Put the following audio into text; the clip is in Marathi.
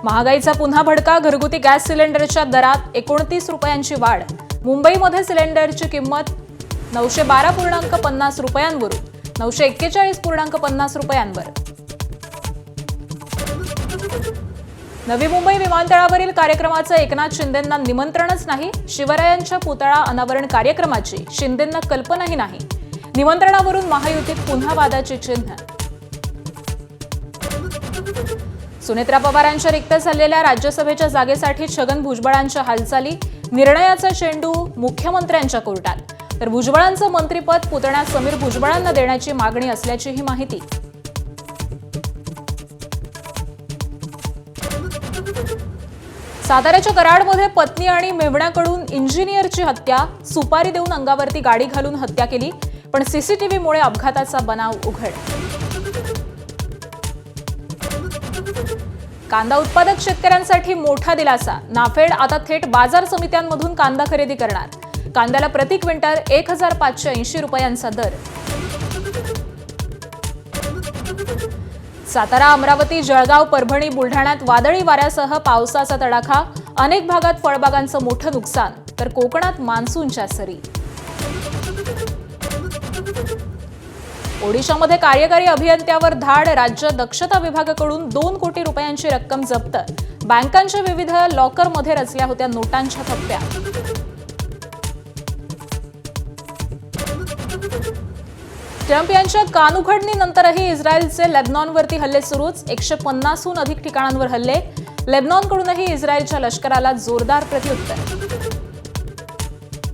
महागाईचा पुन्हा भडका. घरगुती गॅस सिलेंडरच्या दरात 29 रुपयांची वाढ. मुंबईमध्ये सिलेंडरची किंमत 912.50 रुपयांवरून 941.50 रुपयांवर. नवी मुंबई विमानतळावरील कार्यक्रमाचं एकनाथ शिंदेंना निमंत्रणच नाही. शिवरायांच्या पुतळा अनावरण कार्यक्रमाची शिंदेंना कल्पनाही नाही. निमंत्रणावरून महायुतीत पुन्हा वादाची चिन्ह. सुनेत्रा पवारांच्या रिक्त झालेल्या राज्यसभेच्या जागेसाठी छगन भुजबळांच्या हालचाली. निर्णयाचा चेंडू मुख्यमंत्र्यांच्या कोर्टात. तर भुजबळांचं मंत्रिपद पुतण्या समीर भुजबळांना देण्याची मागणी असल्याचीही माहिती. साताऱ्याच्या कराडमध्ये पत्नी आणि मेव्हण्याकडून इंजिनियरची हत्या. सुपारी देऊन अंगावरती गाडी घालून हत्या केली, पण सीसीटीव्हीमुळे अपघाताचा बनाव उघड. कांदा उत्पादक शेतकऱ्यांसाठी मोठा दिलासा. नाफेड आता थेट बाजार समित्यांमधून कांदा खरेदी करणार. कांद्याला प्रति क्विंटल 1580 रुपयांचा दर. सातारा, अमरावती, जळगाव, परभणी, बुलढाण्यात वादळी वाऱ्यासह पावसाचा तडाखा. अनेक भागात फळबागांचं मोठं नुकसान. तर कोकणात मान्सूनच्या सरी. ओडिशामध्ये कार्यकारी अभियंत्यावर धाड. राज्य दक्षता विभागाकडून 2 कोटी रुपयांची रक्कम जप्त. बँकांच्या विविध लॉकरमध्ये रचल्या होत्या नोटांच्या थप्प्या. ट्रम्प यांच्या कानउघडणीनंतरही इस्रायलचे लेबनॉनवरती हल्ले सुरूच. 150हून अधिक ठिकाणांवर हल्ले. लेबनॉनकडूनही इस्रायलच्या लष्कराला जोरदार प्रत्युत्तर.